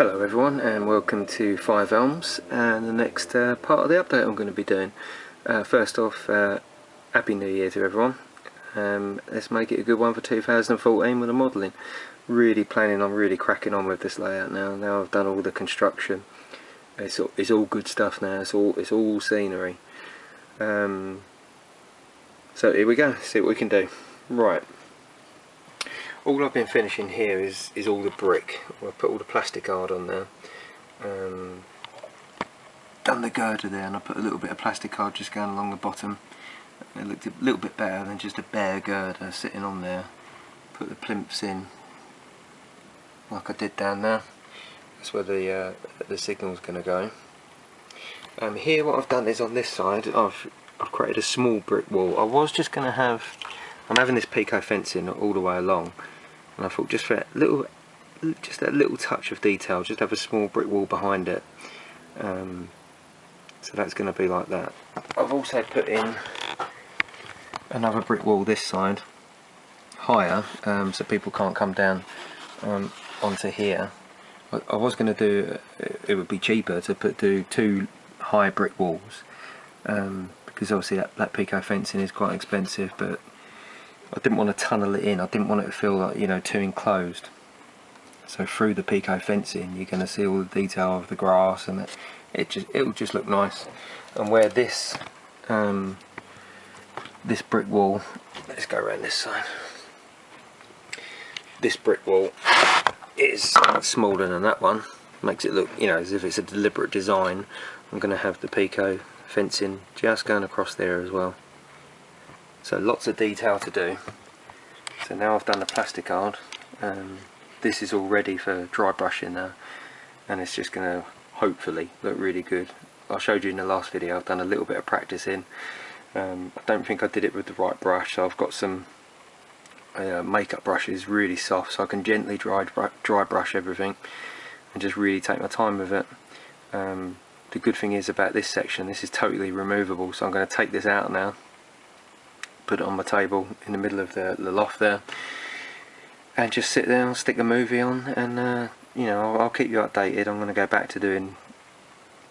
Hello everyone and welcome to Five Elms and the next part of the update I'm going to be doing. First off, Happy New Year to everyone. Let's make it a good one for 2014 with the modelling. Really planning on really cracking on with this layout now. Now I've done all the construction. It's all good stuff now. It's all scenery. So here we go. See what we can do. Right. All I've been finishing here is all the brick. I'll put all the plastic hard on there. Done the girder there, and I put a little bit of plastic hard just going along the bottom. It looked a little bit better than just a bare girder sitting on there. Put the plinths in like I did down there. That's where the signal's going to go. Here what I've done is on this side I've created a small brick wall. I was just going to have, I'm having this Pico fencing all the way along, and I thought just for that little touch of detail, just have a small brick wall behind it. So that's going to be like that. I've also put in another brick wall this side, higher, so people can't come down onto here. I was going to do, it would be cheaper to do two high brick walls, because obviously that Pico fencing is quite expensive, but I didn't want to tunnel it in. I didn't want it to feel like, you know, too enclosed. So through the Pico fencing you're going to see all the detail of the grass, and it'll just look nice. And where this this brick wall, let's go around this side, this brick wall is smaller than that one, makes it look, you know, as if it's a deliberate design. I'm going to have the Pico fencing just going across there as well. So lots of detail to do. So now I've done the plastic hard. This is all ready for dry brushing now, and it's just going to hopefully look really good. I showed you in the last video I've done a little bit of practicing. I don't think I did it with the right brush, so I've got some makeup brushes really soft, so I can gently dry brush everything and just really take my time with it. The good thing is about this section, this is totally removable, so I'm going to take this out now, put it on my table in the middle of the loft there, and just sit there and stick the movie on, and you know, I'll keep you updated. I'm going to go back to doing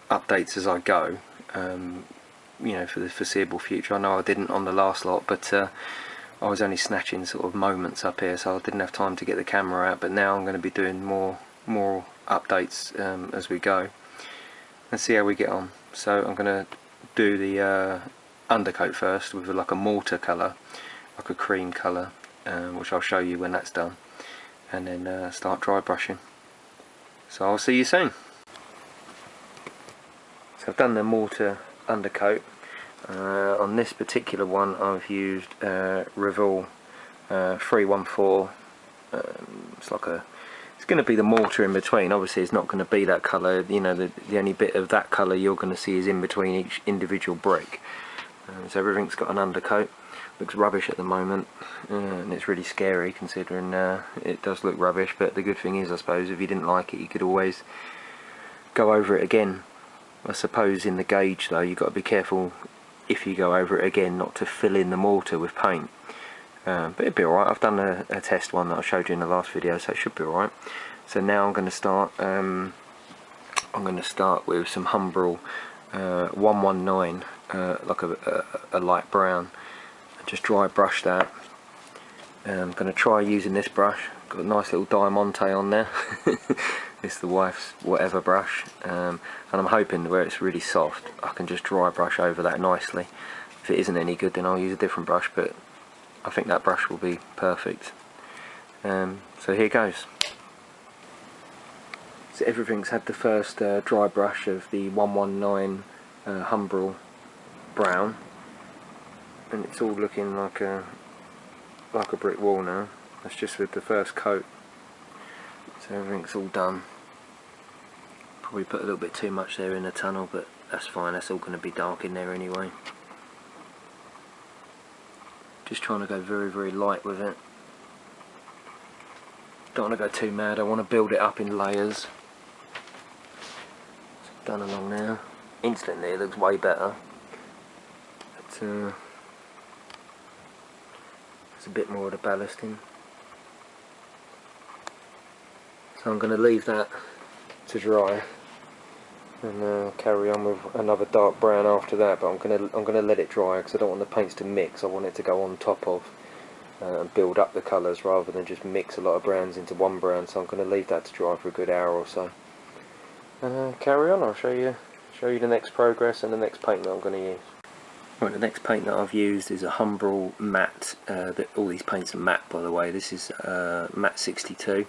updates as I go, you know, for the foreseeable future. I know I didn't on the last lot, but I was only snatching sort of moments up here, so I didn't have time to get the camera out. But now I'm going to be doing more updates as we go, and see how we get on. So I'm going to do the undercoat first with like a mortar colour, like a cream colour, which I'll show you when that's done, and then start dry brushing. So I'll see you soon. So I've done the mortar undercoat. On this particular one I've used Revol 314. It's going to be the mortar in between. Obviously it's not going to be that colour, you know, the only bit of that colour you're going to see is in between each individual brick. So everything's got an undercoat. Looks rubbish at the moment, and it's really scary considering it does look rubbish, but the good thing is, I suppose, if you didn't like it you could always go over it again. I suppose in the gauge though you've got to be careful if you go over it again not to fill in the mortar with paint, but it'd be alright. I've done a test one that I showed you in the last video, so it should be alright. So now I'm going to start with some Humbrol 119, like a light brown. Just dry brush that. I'm going to try using this brush. Got a nice little Diamante on there. It's the wife's whatever brush, and I'm hoping where it's really soft I can just dry brush over that nicely. If it isn't any good then I'll use a different brush, but I think that brush will be perfect. So here goes. So everything's had the first dry brush of the 119 Humbrol brown, and it's all looking like a brick wall now. That's just with the first coat. So everything's all done. Probably put a little bit too much there in the tunnel, but that's fine, that's all going to be dark in there anyway. Just trying to go very light with it. Don't want to go too mad, I want to build it up in layers. It's done along there. Instantly it looks way better. But, there's a bit more of the ballasting. So I'm going to leave that to dry, and carry on with another dark brown after that. But I'm gonna let it dry because I don't want the paints to mix. I want it to go on top of and build up the colours rather than just mix a lot of browns into one brown. So I'm going to leave that to dry for a good hour or so, and carry on. I'll show you the next progress and the next paint that I'm going to use. Right, the next paint that I've used is a Humbrol matte. All these paints are matte, by the way. This is matte 62.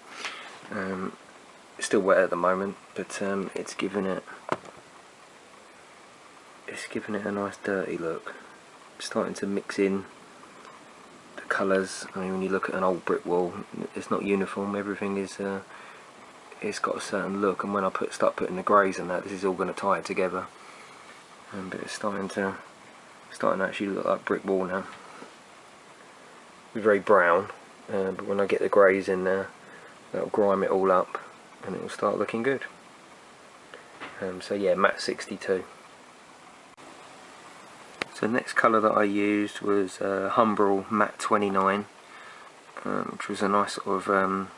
It's still wet at the moment, but it's giving it a nice dirty look. It's starting to mix in the colours. I mean, when you look at an old brick wall, it's not uniform. Everything is it's got a certain look, and when I start putting the greys and that, this is all going to tie it together. But it's starting to actually look like brick wall now. It's very brown, but when I get the greys in there, that'll grime it all up, and it will start looking good. So yeah, matte 62. So the next colour that I used was Humbrol matte 29, which was a nice sort of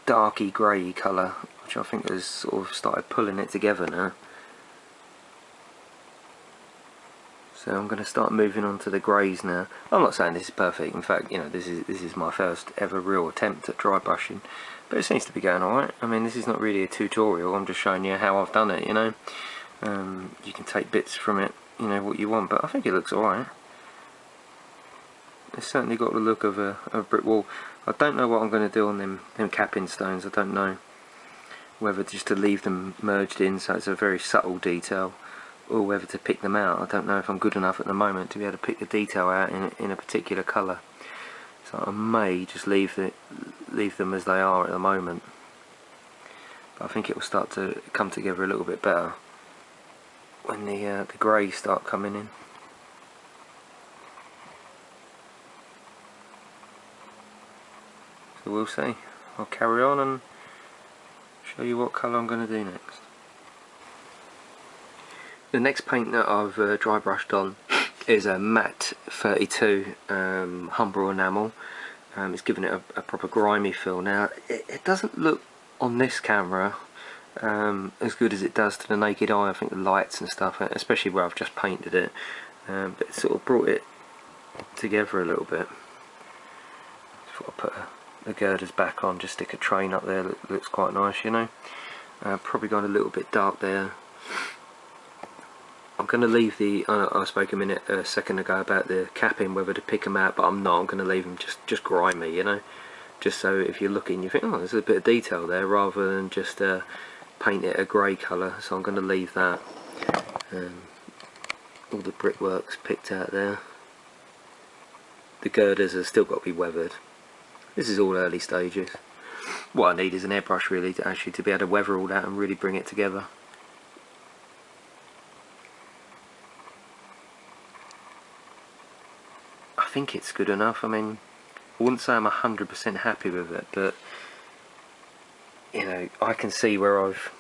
darky grey colour, which I think has sort of started pulling it together now. So I'm going to start moving on to the greys now. I'm not saying this is perfect. In fact, you know, this is my first ever real attempt at dry brushing, but it seems to be going alright. I mean, this is not really a tutorial. I'm just showing you how I've done it. You know, you can take bits from it, you know, what you want, but I think it looks alright. It's certainly got the look of a brick wall. I don't know what I'm going to do on them capping stones. I don't know whether just to leave them merged in so it's a very subtle detail, or whether to pick them out. I don't know if I'm good enough at the moment to be able to pick the detail out in a particular colour. So I may just leave them as they are at the moment. But I think it will start to come together a little bit better when the greys start coming in. So we'll see. I'll carry on and show you what colour I'm going to do next. The next paint that I've dry brushed on is a matte 32 Humbrol enamel. It's giving it a proper grimy feel. Now it doesn't look on this camera as good as it does to the naked eye. I think the lights and stuff, especially where I've just painted it, but it sort of brought it together a little bit. Before I put the girders back on, just stick a train up there that looks quite nice, you know. Probably gone a little bit dark there. I'm going to leave the, I spoke a second ago about the capping, whether to pick them out, but I'm not. I'm going to leave them just grimy, you know, just so if you're looking you think, oh, there's a bit of detail there, rather than just paint it a grey colour. So I'm going to leave that. All the brickwork's picked out there. The girders have still got to be weathered. This is all early stages. What I need is an airbrush really to be able to weather all that and really bring it together. I think it's good enough. I mean, I wouldn't say I'm 100% happy with it, but you know, I can see where I've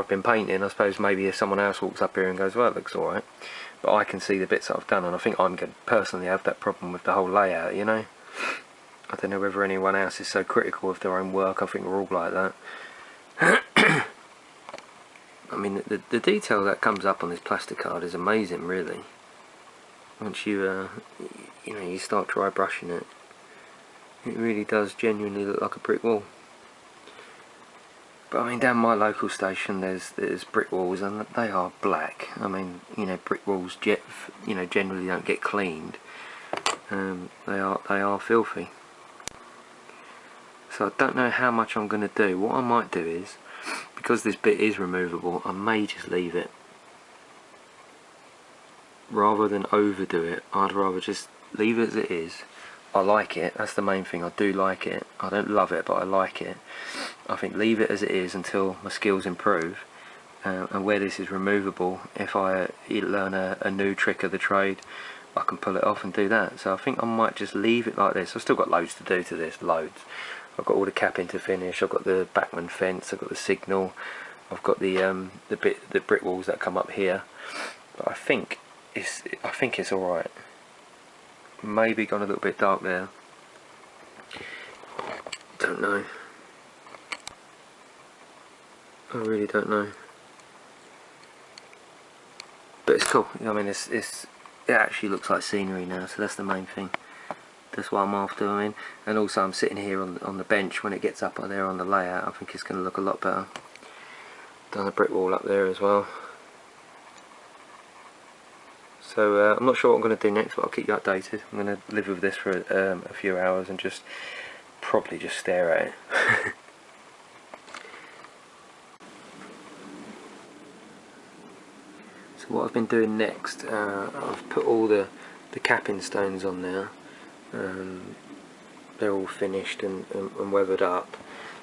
been painting. I suppose maybe if someone else walks up here and goes, well, it looks alright, but I can see the bits that I've done, and I think I'm going to personally have that problem with the whole layout, you know. I don't know whether anyone else is so critical of their own work. I think we're all like that. I mean, the detail that comes up on this plastic card is amazing, really. Once you you start dry brushing it, it really does genuinely look like a brick wall. But I mean, down my local station, there's brick walls, and they are black. I mean, you know, brick walls generally don't get cleaned. They are filthy. So I don't know how much I'm going to do. What I might do is, because this bit is removable, I may just leave it. Rather than overdo it, I'd rather just leave it as it is. I like it, that's the main thing. I do like it. I don't love it, but I like it. I think leave it as it is until my skills improve. And where this is removable, if I learn a new trick of the trade, I can pull it off and do that. So I think I might just leave it like this. I've still got loads to do to this, loads. I've got all the capping to finish. I've got the backman fence. I've got the signal. I've got the brick walls that come up here. But I think it's all right. Maybe gone a little bit dark there. Don't know. I really don't know, but it's cool. I mean, it actually looks like scenery now, so that's the main thing. That's what I'm after. I mean, and also I'm sitting here on the bench. When it gets up there on the layout, I think it's going to look a lot better. Done a brick wall up there as well. So I'm not sure what I'm going to do next, but I'll keep you updated. I'm going to live with this for a few hours and probably just stare at it. So what I've been doing next, I've put all the capping stones on there. They're all finished and weathered up.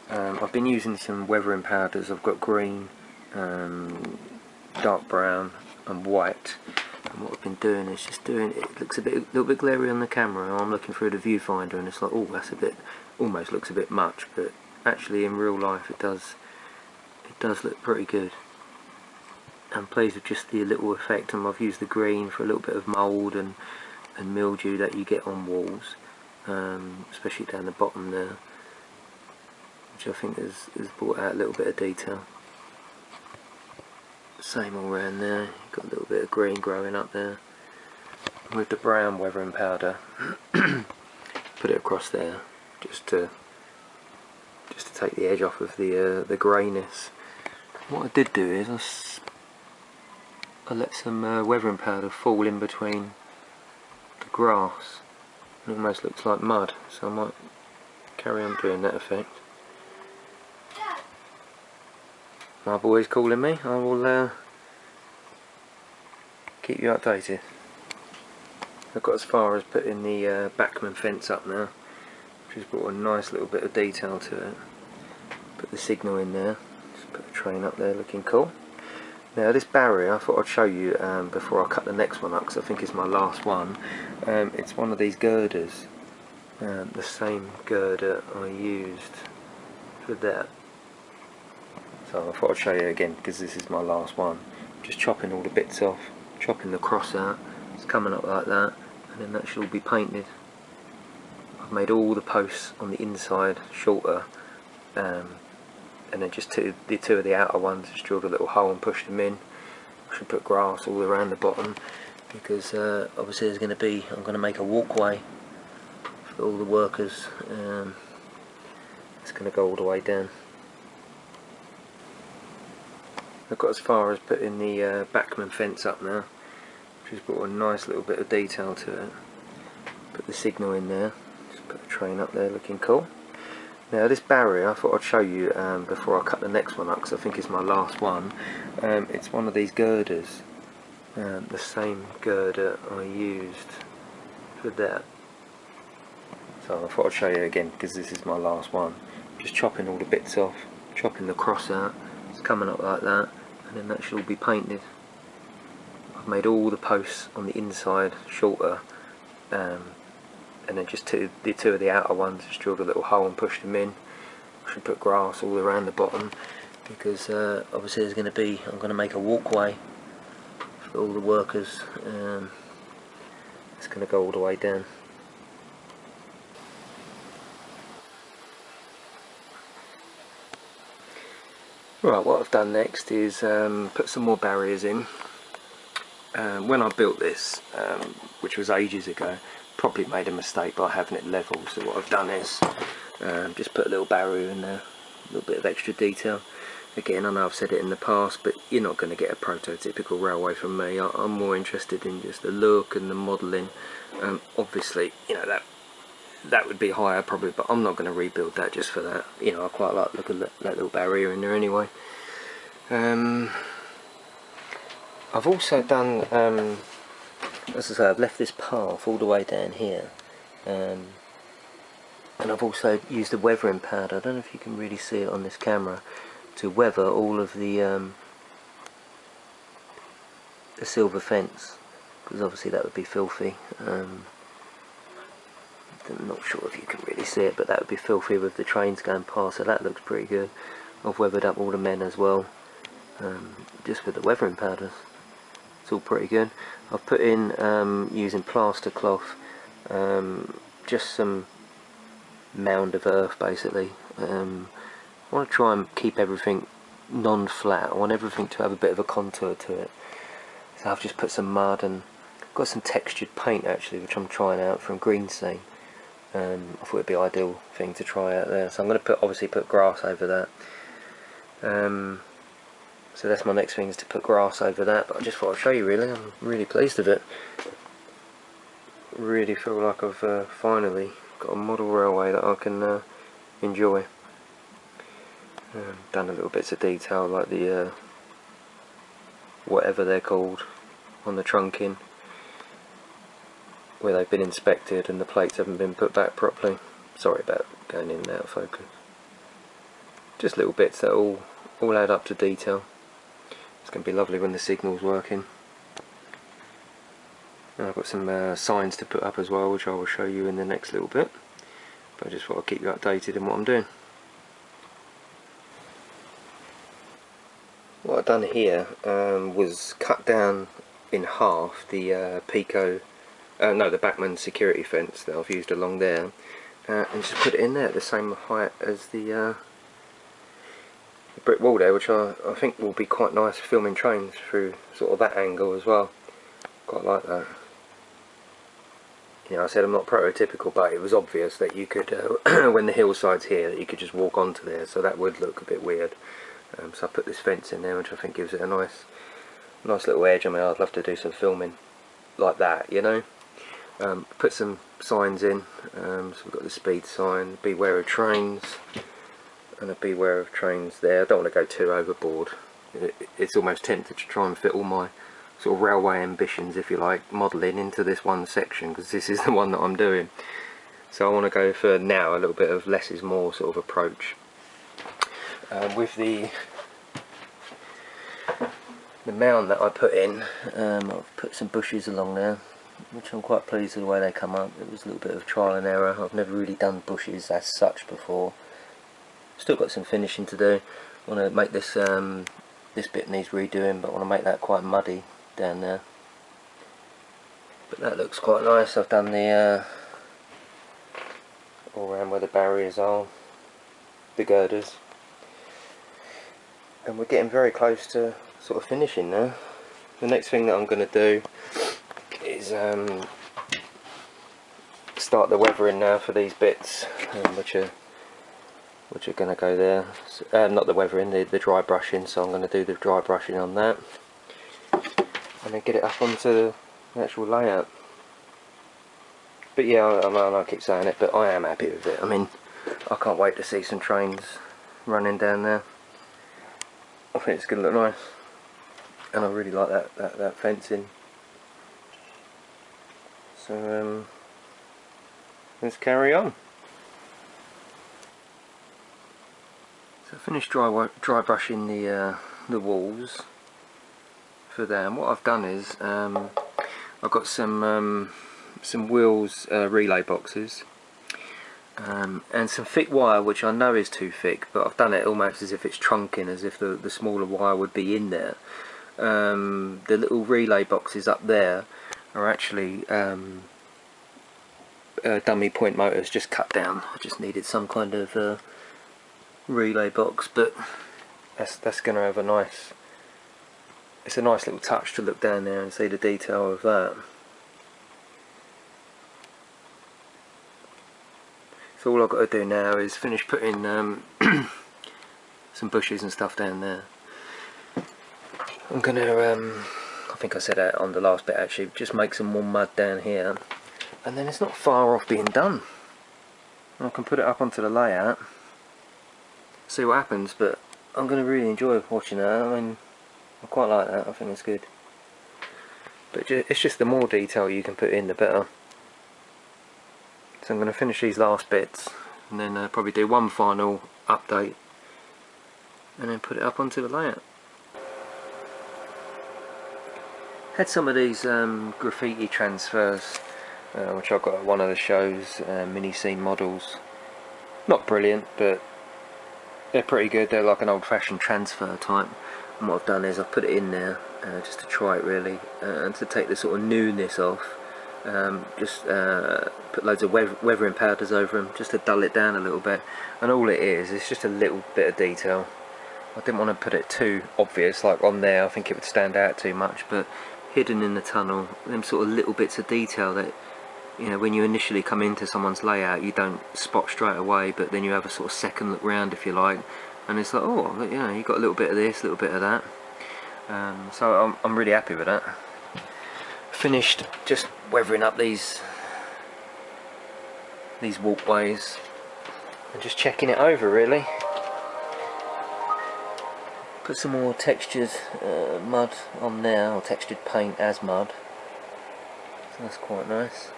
I've been using some weathering powders. I've got green, dark brown and white. And what I've been doing is just doing it. Looks a little bit glary on the camera. I'm looking through the viewfinder and it's like, oh, that's a bit, almost looks a bit much, but actually in real life it does look pretty good. I'm pleased with just the little effect, and I've used the green for a little bit of mould and mildew that you get on walls, especially down the bottom there, which I think has brought out a little bit of detail. Same all around there, you've got a little bit of green growing up there. With the brown weathering powder, put it across there just to take the edge off of the greyness. What I did do is I let some weathering powder fall in between the grass. It almost looks like mud, so I might carry on doing that effect. My boy's calling me. I will keep you updated. I've got as far as putting the backman fence up now, which has brought a nice little bit of detail to it. Put the signal in there, just put the train up there looking cool. Now this barrier, I thought I'd show you before I cut the next one up, because I think it's my last one. It's one of these girders, the same girder I used for that. So I thought I'd show you again, because this is my last one. Just chopping all the bits off, chopping the cross out, it's coming up like that, and then that should all be painted. I've made all the posts on the inside shorter, and then just the two of the outer ones, just drilled a little hole and pushed them in. I should put grass all around the bottom, because obviously there's going to be, I'm going to make a walkway for all the workers. It's going to go all the way down. I've got as far as putting the backman fence up now, which has brought a nice little bit of detail to it. Put the signal in there, just put the train up there looking cool. Now this barrier, I thought I'd show you before I cut the next one up, because I think it's my last one. It's one of these girders, the same girder I used for that. So I thought I'd show you again, because this is my last one. Just chopping all the bits off, chopping the cross out, it's coming up like that, and then that should all be painted. I've made all the posts on the inside shorter, and then just the two of the outer ones, just drilled a little hole and pushed them in. I should put grass all around the bottom, because obviously there's going to be, I'm going to make a walkway for all the workers. It's going to go all the way down. Right, what I've done next is put some more barriers in. When I built this, which was ages ago, probably made a mistake by having it level, so what I've done is just put a little barrier in there, a little bit of extra detail. Again, I know I've said it in the past, but you're not going to get a prototypical railway from me. I'm more interested in just the look and the modelling. Obviously, you know, that would be higher probably, but I'm not going to rebuild that just for that. You know, I quite like the look of that little barrier in there anyway. I've also done, as I say, I've left this path all the way down here, and I've also used the weathering powder. I don't know if you can really see it on this camera, to weather all of the silver fence, because obviously that would be filthy. I'm not sure if you can really see it, but that would be filthy with the trains going past, so that looks pretty good. I've weathered up all the men as well, just with the weathering powders. It's all pretty good. I've put in, using plaster cloth, just some mound of earth basically. I want to try and keep everything non-flat. I want everything to have a bit of a contour to it. So I've just put some mud and got some textured paint actually, which I'm trying out from Green Scene. I thought it'd be an ideal thing to try out there. So I'm going to obviously put grass over that. So that's my next thing, is to put grass over that. But I just thought I'd show you really. I'm really pleased with it. Really feel like I've finally got a model railway that I can enjoy. Done a little bits of detail like the whatever they're called on the trunking, where they've been inspected and the plates haven't been put back properly. Sorry about going in and out of focus. Just little bits that all add up to detail. It's going to be lovely when the signal's working. And I've got some signs to put up as well, which I will show you in the next little bit. But I just thought I'd keep you updated in what I'm doing. What I've done here was cut down in half the the Bachmann security fence that I've used along there, and just put it in there at the same height as the brick wall there, which I think will be quite nice filming trains through sort of that angle as well. Quite like that. You know, I said I'm not prototypical, but it was obvious that you could, when the hillside's here, that you could just walk onto there, so that would look a bit weird. So I put this fence in there, which I think gives it a nice little edge. I mean, I'd love to do some filming like that, you know. Put some signs in. So we've got the speed sign, beware of trains, and a beware of trains there. I don't want to go too overboard. It's almost tempted to try and fit all my sort of railway ambitions, if you like, modelling into this one section, because this is the one that I'm doing. So I want to go for now a little bit of less is more sort of approach. With the mound that I put in, I've put some bushes along there, which I'm quite pleased with the way they come up. It was a little bit of trial and error. I've never really done bushes as such before. Still got some finishing to do. I want to make this this bit needs redoing, but I want to make that quite muddy down there. But that looks quite nice. I've done the all around where the barriers are, the girders. And we're getting very close to sort of finishing now. The next thing that I'm going to do is start the weathering now for these bits, which are going to go there. Not the weathering, the dry brushing. So I'm going to do the dry brushing on that, and then get it up onto the actual layout. But yeah, I keep saying it, but I am happy with it. I mean, I can't wait to see some trains running down there. I think it's going to look nice, and I really like that fencing. So let's carry on. So I finished dry brushing the walls for them. What I've done is I've got some wheels relay boxes. And some thick wire, which I know is too thick, but I've done it almost as if it's trunking, as if the smaller wire would be in there. The little relay boxes up there are actually dummy point motors just cut down. I just needed some kind of relay box, but that's going to have a nice, it's a nice little touch to look down there and see the detail of that. So all I've got to do now is finish putting some bushes and stuff down there. I'm going to, I think I said that on the last bit actually, just make some more mud down here, and then it's not far off being done. And I can put it up onto the layout, see what happens, but I'm going to really enjoy watching that. I mean, I quite like that, I think it's good. But it's just the more detail you can put in, the better. So I'm going to finish these last bits, and then probably do one final update, and then put it up onto the layout. Had some of these graffiti transfers, which I got at one of the shows, mini scene models. Not brilliant, but they're pretty good. They're like an old-fashioned transfer type. And what I've done is I've put it in there just to try it really, and to take the sort of newness off. Just put loads of weathering powders over them just to dull it down a little bit, and all it is just a little bit of detail. I didn't want to put it too obvious, like on there. I think it would stand out too much, but hidden in the tunnel, them sort of little bits of detail that, you know, when you initially come into someone's layout, you don't spot straight away, but then you have a sort of second look round, if you like, and it's like, oh, you know, you've got a little bit of this, a little bit of that. So I'm really happy with that. Finished just weathering up these walkways and just checking it over, really. Put some more textured mud on there, or textured paint as mud, so that's quite nice.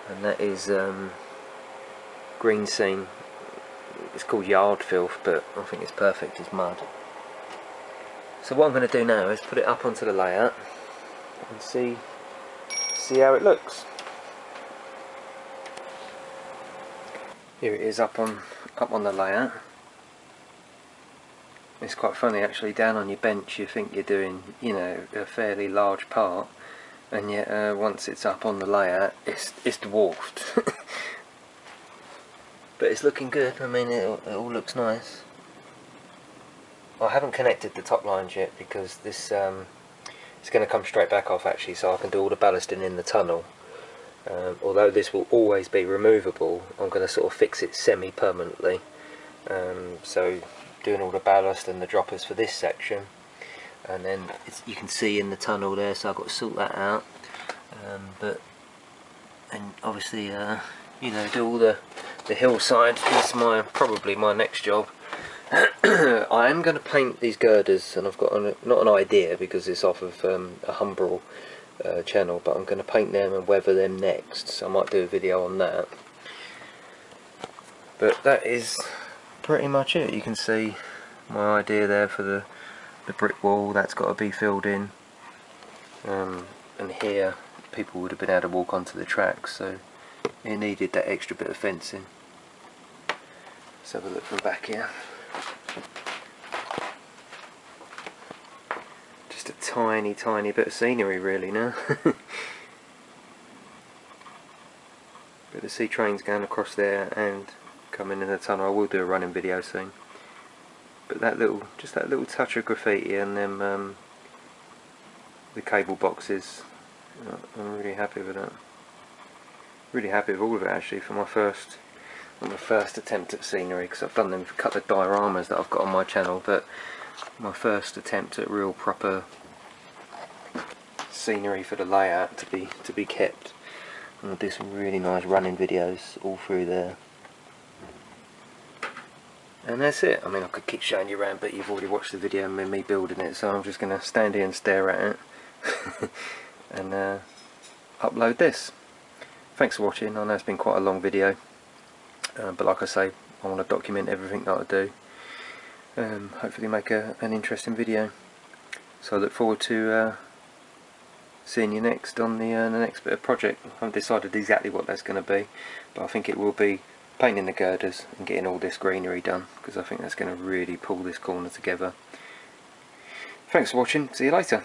And that is green scene. It's called yard filth, but I think it's perfect as mud. So what I'm going to do now is put it up onto the layout and see how it looks. Here it is up on the layout. It's quite funny actually. Down on your bench you think you're doing, you know, a fairly large part, and yet once it's up on the layout it's dwarfed. But it's looking good. I mean, it all looks nice. I haven't connected the top lines yet because this it's going to come straight back off actually, so I can do all the ballasting in the tunnel. Although this will always be removable, I'm going to sort of fix it semi-permanently. So doing all the ballast and the droppers for this section, and then you can see in the tunnel there, so I've got to sort that out. And obviously you know, do all the hillside. This is probably my next job. I am going to paint these girders, and I've got not an idea because it's off of a Humbrol channel, but I'm going to paint them and weather them next, so I might do a video on that. But that is pretty much it. You can see my idea there for the brick wall. That's got to be filled in, and here people would have been able to walk onto the tracks, so it needed that extra bit of fencing. Let's have a look from back here. Just a tiny bit of scenery really now. But the sea train's going across there and coming in the tunnel. I will do a running video soon. But just that little touch of graffiti and them the cable boxes, I'm really happy with that. Really happy with all of it actually for my first attempt at scenery, because I've done them for a couple of dioramas that I've got on my channel, but my first attempt at real proper scenery for the layout to be kept. And I'll do some really nice running videos all through there. And that's it. I mean, I could keep showing you around, but you've already watched the video of me building it, so I'm just going to stand here and stare at it and upload this. Thanks for watching. I know it's been quite a long video, but like I say, I want to document everything that I do. Hopefully make an interesting video. So I look forward to seeing you next on the next bit of project. I haven't decided exactly what that's going to be, but I think it will be painting the girders and getting all this greenery done, because I think that's going to really pull this corner together. Thanks for watching. See you later.